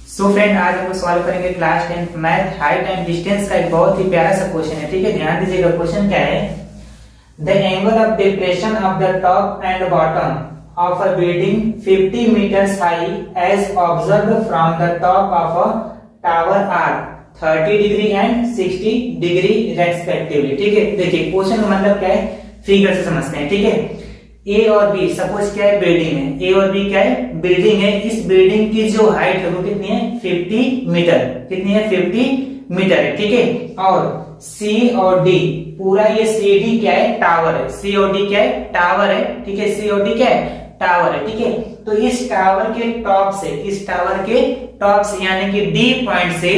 So friend, आज हम solve करेंगे class 10 math height and distance का एक बहुत ही प्यारा सा क्वेश्चन है। ठीक है, ध्यान दीजिएगा। क्वेश्चन क्या है? The angle of depression of the top and bottom of a building 50 meters high as observed from the top of a tower are 30 degree and 60 degree respectively. ठीक है, देखिए क्वेश्चन का मतलब क्या है, फिगर से समझते हैं। ठीक है, ए और बी सपोज क्या है, बिल्डिंग है। ए और बी क्या है, बिल्डिंग है। इस बिल्डिंग की जो हाइट है वो कितनी है, 50 मीटर। कितनी है, 50 मीटर है। ठीक है, और सी और डी, पूरा ये सी डी क्या है, टावर है। सी और डी क्या है, टावर है। ठीक है, सी और डी क्या है, टावर है। ठीक है, तो इस टावर के टॉप से, इस टावर के टॉप से यानी कि डी पॉइंट से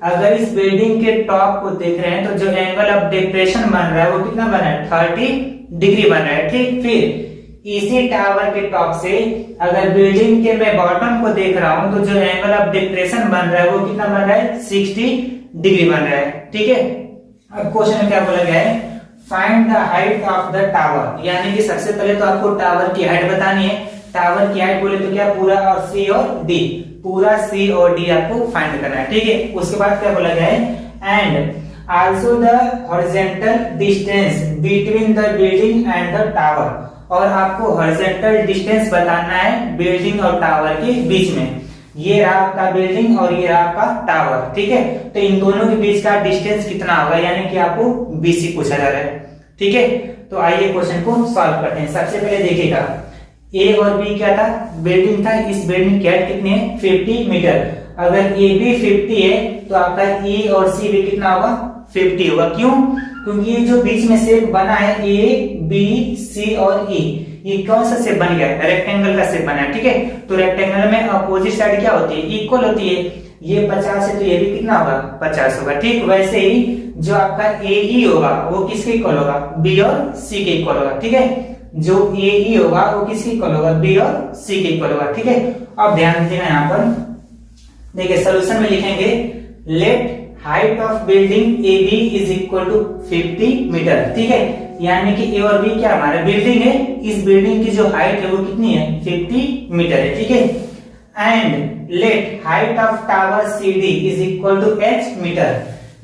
अगर इस बिल्डिंग के टॉप को देख रहे हैं तो जो एंगल ऑफ डिप्रेशन बन रहा है वो कितना बन रहा है, 30 डिग्री बन रहा है। ठीक, फिर इसी टावर के टॉप से अगर बिल्डिंग के मैं बॉटम को देख रहा हूं तो जो एंगल ऑफ डिप्रेशन बन रहा है वो कितना बन रहा है, 60 डिग्री बन रहा है। ठीक है, अब क्वेश्चन में क्या बोला गया है, find the height of the tower. यानी कि सबसे पहले तो आपको टावर की हाइट बतानी है। टावर की हाइट बोले तो क्या, पूरा और सी और डी, पूरा सी और डी आपको फाइंड करना है। ठीक है, उसके बाद क्या बोला गया है, and also the horizontal distance between the building and the tower. और आपको हॉरिजॉन्टल डिस्टेंस बताना है बिल्डिंग और टावर के बीच में। ये रहा आपका बिल्डिंग और ये रहा आपका टावर। ठीक है, तो इन दोनों के बीच का डिस्टेंस कितना होगा, यानी कि आपको बीसी पूछा जा रहा है। ठीक है, तो आइए क्वेश्चन को सॉल्व करते हैं। सबसे पहले देखिएगा, ए और बी क्या था, बिल्डिंग था। इस बिल्डिंग की हाइट कितनी है, 50 मीटर। अगर ए बी 50 है तो आपका ई और सी भी कितना होगा, 50 होगा। क्यों? क्योंकि ये जो बीच में शेप बना है ए बी सी और ई, ये कौन सा शेप बन गया, रेक्टेंगल का शेप बना है। ठीक है, तो रेक्टेंगल में अपोजिट साइड क्या होती है, इक्वल होती है। ये 50 है तो ये भी कितना होगा, 50 होगा। ठीक, वैसे ही जो आपका ए ई होगा वो किसके इक्वल होगा, बी और सी के इक्वल होगा। ठीक है, जो ए ई होगा वो किसके इक्वल होगा, बी और सी के इक्वल होगा। ठीक है, अब ध्यान दीजिएगा, यहाँ पर देखिए सोल्यूशन में लिखेंगे, let height of building A B is equal to 50 meter. ठीक है, यानी कि ए और बी क्या हमारा बिल्डिंग है, इस बिल्डिंग की जो हाइट है वो कितनी है, 50 मीटर है। ठीक है, and let height of tower C D is equal to H meter.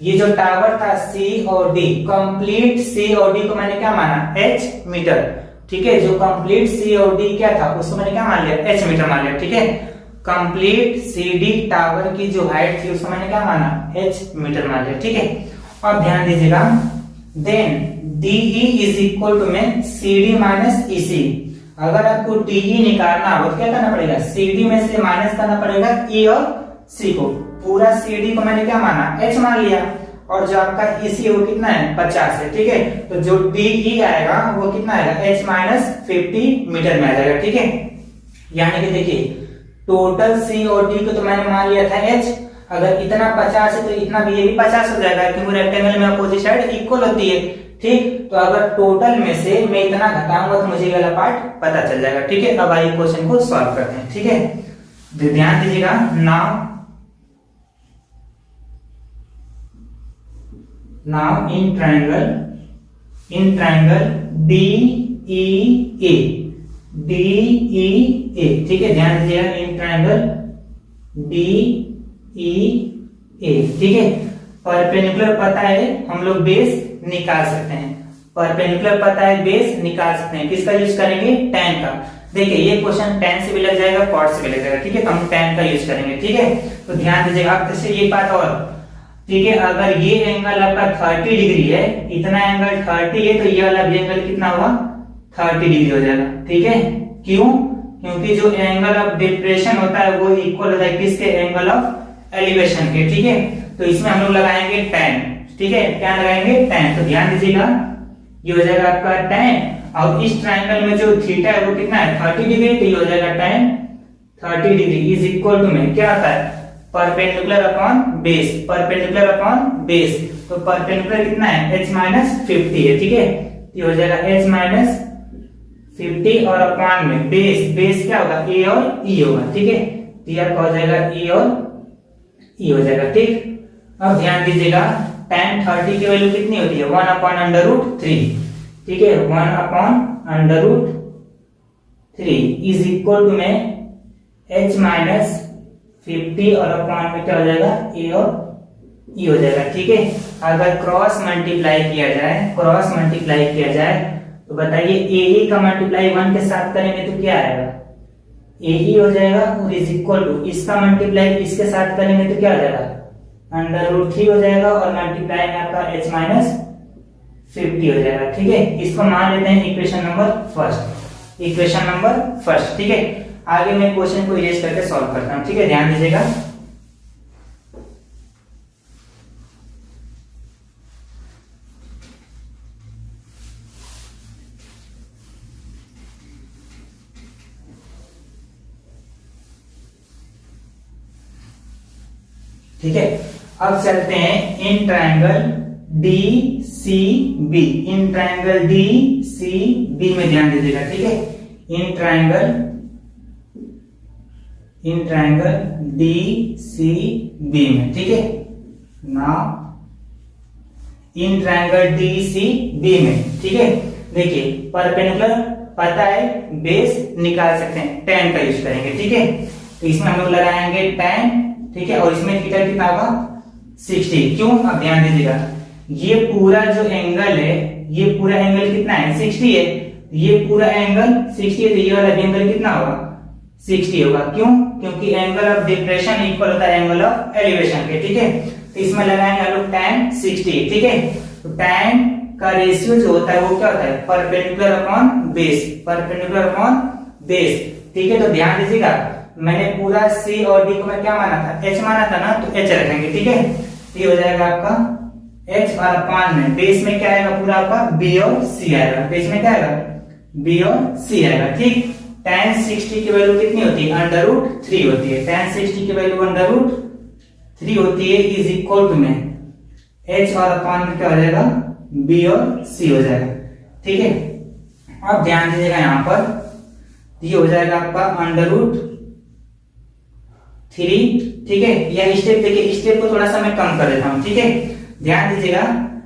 ये जो टावर था सी और डी, कंप्लीट सी और डी को मैंने क्या माना, एच मीटर। ठीक है, जो कंप्लीट सी और डी क्या था उसको मैंने क्या मान लिया, एच मीटर मान लिया। ठीक है, कंप्लीट सी डी टावर की जो हाइट थी उसको मैंने क्या माना, एच मीटर मान लिया। ठीक है, अब ध्यान दीजिएगा, then DE is equal to में सी डी माइनस ई सी। अगर आपको डीई निकालना हो तो क्या करना पड़ेगा, सी डी में से माइनस करना पड़ेगा ई और सी को। पूरा सी डी को मैंने क्या माना, एच मान लिया, और जो आपका इसी वो कितना है, 50 है। ठीक है, तो जो डीई आएगा वो कितना आएगा, एच माइनस 50 मीटर में आ जाएगा। ठीक है, यानी कि देखिए टोटल सी और डी को तो मैंने मान लिया था एच, अगर इतना 50 है तो इतना भी, ये भी 50 हो जाएगा क्योंकि रेक्टेंगल में अपोजिट साइड इक्वल होती है। ठीक, तो अगर टोटल में से मैं इतना घटाऊंगा तो मुझे ये वाला पार्ट पता चल जाएगा। ठीक है, अब आइए क्वेश्चन को सॉल्व करते हैं। ठीक है, ध्यान दीजिएगा, now in triangle D E A, D E A. ठीक है, ध्यान दीजिएगा, इन ट्रायंगल डी ई ए। ठीक है, परपेंडिकुलर पता है, हम लोग बेस निकाल सकते हैं। परपेंडिकुलर पता है, बेस निकाल सकते हैं। किसका यूज करेंगे, tan का। देखिए ये क्वेश्चन tan से भी लग जाएगा, cot से भी लग जाएगा। ठीक है, तो हम tan का यूज करेंगे। ठीक है, तो ध्यान दीजिएगा। अब जैसे ये बात और, ठीक है, अगर ये एंगल आपका 30 डिग्री है, इतना एंगल 30 है तो ये वाला भी एंगल कितना हुआ, 30 डिग्री हो जाएगा। ठीक है, क्यों? क्योंकि जो एंगल ऑफ डिप्रेशन होता है वो इक्वल होता है किसके, एंगल ऑफ एलिवेशन के। ठीक है, तो इसमें हम लोग लगाएंगे tan। ठीक है, क्या लगाएंगे, tan। तो ध्यान दीजिएगा, ये हो जाएगा आपका tan, और इस ट्रायंगल में जो थीटा है वो कितना है, 30 डिग्री, तो ये हो जाएगा tan 30 degree is equal to में क्या आता है, perpendicular upon base. Perpendicular upon base, तो परपेंडिकुलर कितना है, h माइनस 50 है। ठीक है, ये हो जाएगा h माइनस 50 और अपॉन में बेस, बेस क्या होगा, a और e होगा। ठीक है, तो ये आपका हो जाएगा e और e हो जाएगा। ठीक, अब ध्यान दीजिएगा, tan 30 की वैल्यू कितनी होती है, 1 अपॉन अंडर रूट 3। ठीक है, 1 upon under root 3 is equal to में h माइनस 50 और अपॉन में क्या हो जाएगा, ए और ई हो जाएगा। ठीक है, अगर क्रॉस मल्टीप्लाई किया जाए तो बताइए ए का मल्टीप्लाई 1 के साथ करेंगे तो क्या आएगा, ए हो जाएगा, और इज इक्वल टू इसका मल्टीप्लाई इसके साथ करेंगे तो क्या हो जाएगा, √3 हो जाएगा, और मल्टीप्लाई में आपका h माइनस 50 हो जाएगा। ठीक है, इसको मान लेते हैं इक्वेशन नंबर फर्स्ट। ठीक है, आगे मैं क्वेश्चन को इरेज करके सॉल्व करता हूं। ठीक है, ध्यान दीजिएगा। ठीक है, अब चलते हैं इन ट्रायंगल DCB, में ध्यान दीजिएगा। ठीक है, इन ट्रायंगल DCB में। ठीक है, नाउ इन ट्रायंगल DCB में। ठीक है, देखिए परपेंडिकुलर पता है, बेस निकाल सकते हैं, tan का यूज करेंगे। ठीक है, तो इसमें हम लोग लगाएंगे tan। ठीक है, और इसमें थीटा कितना होगा, 60। क्यों, अब ध्यान दीजिएगा, ये पूरा जो एंगल है, ये पूरा एंगल कितना है, 60 है। ये पूरा एंगल 60 है, तो ये वाला एंगल कितना होगा, 60 होगा। क्यों, क्योंकि एंगल ऑफ डिप्रेशन इक्वल होता है एंगल ऑफ एलिवेशन के। ठीक है, तो इसमें लगाएंगे हम लोग tan 60। ठीक है, तो tan का रेशियो जो होता है वो क्या होता है, परपेंडिकुलर अपॉन बेस। ठीक है, तो ध्यान दीजिएगा, मैंने पूरा C और D को मैं क्या माना था, H माना था ना, तो H रखेंगे। ठीक है, ये हो जाएगा आपका H, और अपॉन में बेस में क्या आएगा, पूरा आपका B और C आएगा। बेस में क्या आएगा, B और C आएगा। ठीक, tan 60 की वैल्यू कितनी होती है, √3 होती है। tan 60 की वैल्यू √3 होती है, इज इक्वल टू में H और अपॉन में क्या हो जाएगा, B और C हो जाएगा। ठीक है, अब ध्यान दीजिएगा, यहाँ पर ये हो जाएगा आपका √3। ठीक है, यह स्टेप देखिए, स्टेप को थोड़ा सा मैं कम कर देता हूं। ठीक है, ध्यान दीजिएगा,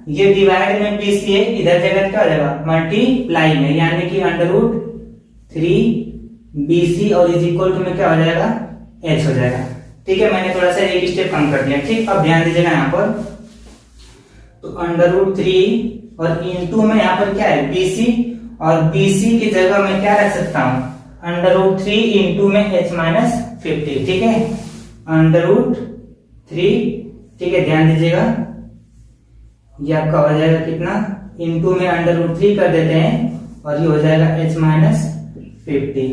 ये डिवाइड में BC है, इधर जगह क्या हो जाएगा, मल्टीप्लाई में, यानी कि √3 BC और इज इक्वल टू में क्या हो जाएगा, H हो जाएगा। ठीक है, मैंने थोड़ा सा एक स्टेप कम कर दिया। ठीक, अब ध्यान दीजिएगा, यहाँ पर तो √3 और इनटू में यहाँ पर क्या है, BC, और BC की जगह मैं क्या रख सकता हूँ, √3 इंटू में H माइनस 50। ठीक है, √3। ठीक है, ध्यान दीजिएगा, ये आपका हो जाएगा कितना, इंटू में √3 कर देते हैं, और ये हो जाएगा H माइनस 50।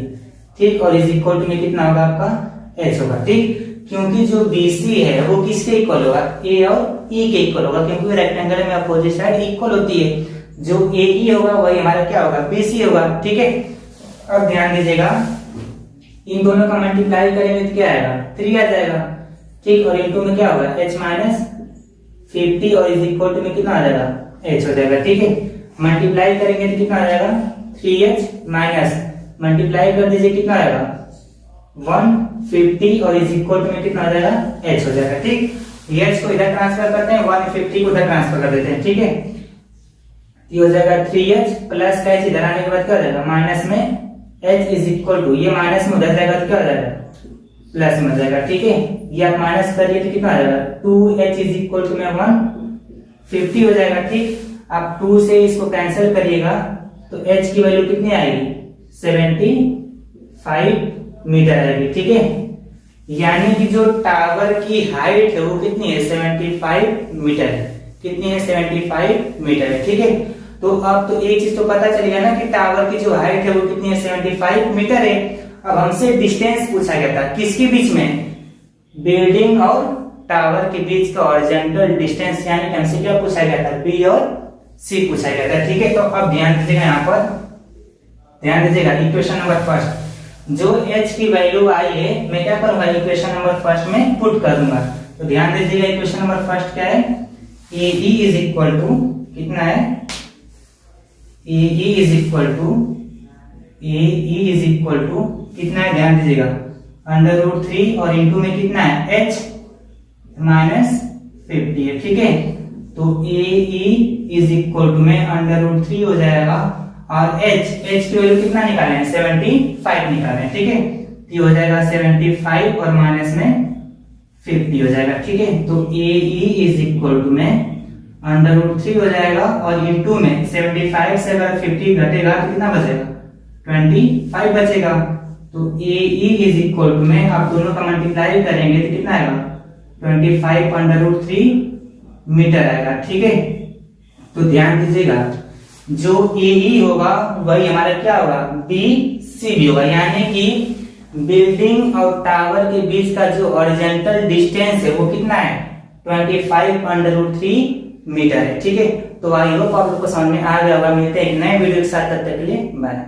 ठीक, और इज इक्वल टू में कितना होगा, आपका H होगा। ठीक, क्योंकि जो BC है वो किसके इक्वल होगा, A और E के इक्वल होगा, क्योंकि रेक्टेंगल में अपोजिट साइड इक्वल होती है। जो AE होगा वही हमारा क्या होगा, BC होगा। ठीक है, अब ध्यान दीजिएगा, इन दोनों का मल्टीप्लाई करेंगे तो क्या आएगा, 3 आ जाएगा। ठीक, और इनटू में क्या होगा, H माइनस 50, और इज इक्वल टू में कितना आ जाएगा, H हो जाएगा। ठीक है, मल्टीप्लाई करेंगे तो कितना आ जाएगा, 3H माइनस, मल्टीप्लाई कर दीजिए, कितना आएगा, 150, और इज इक्वल टू में कितना आ जाएगा, H हो जाएगा। ठीक, H को इधर ट्रांसफर करते हैं, 150 को उधर ट्रांसफर कर देते हैं। ठीक है, ये हो जाएगा 3H प्लस का H इधर आने के बाद क्या हो जाएगा, माइनस में H इज इक्वल टू, ये माइनस में उधर जाएगा तो क्या हो जाएगा, प्लस में हो जाएगा। ठीक है, ये आप माइनस करिए तो कितना आ जाएगा, 2H इज इक्वल टू में 150 हो जाएगा। ठीक, आप 2 से इसको कैंसिल करिएगा तो H की वैल्यू कितनी आएगी, 75 मीटर आएगी। ठीक है, यानी कि जो टावर की हाइट है वो कितनी है, 75 मीटर है। कितनी है, 75 मीटर है। ठीक है, तो अब तो एक चीज तो पता चल गया ना कि टावर की जो हाइट है वो कितनी है, 75 मीटर है। अब हमसे डिस्टेंस पूछा गया था, किसके बीच में, बिल्डिंग और टावर के बीच का हॉरिजॉन्टल डिस्टेंस, यानी कि हमसे क्या पूछा गया था, B और C पूछा गया था। ठीक है, तो अब ध्यान दीजिएगा, यहाँ पर ध्यान दीजिएगा, इक्वेशन नंबर फर्स्ट जो H की वैल्यू आई है, मैं क्या करूंगा, इक्वेशन नंबर फर्स्ट में पुट कर दूंगा। तो ध्यान दीजिएगा, इक्वेशन नंबर फर्स्ट क्या है, AE इज इक्वल टू कितना है, AE इज इक्वल टू कितना है, ध्यान दीजिएगा, √3 और इंटू में कितना है, H माइनस 50 है। ठीक है, तो AE इज इक्वल टू में √3 हो जाएगा, और H की वैल्यू कितना निकाले हैं, 75 निकाले हैं। ठीक है, ये हो जाएगा 75 और माइनस में 50 हो जाएगा। ठीक है, तो AE इज इक्वल टू में √3 हो जाएगा और इंटू में 75 से अगर 50 घटेगा तो कितना बचेगा, 25 बचेगा। तो AE इज इक्वल टू में आप दोनों का मल्टीप्लाई करेंगे तो कितना आएगा, 25 √3 मीटर आएगा। ठीक है, तो ध्यान दीजिएगा जो AE होगा वही हमारा क्या होगा, BCB होगा, यानी कि बिल्डिंग और टावर के बीच का जो हॉरिजॉन्टल डिस्टेंस है वो कितना है, 25 √3 मीटर है। ठीक है, तो आई होप आप लोग को समझ में आ गया होगा। मिलते हैं एक नए वीडियो के साथ, तब तक के लिए बाय।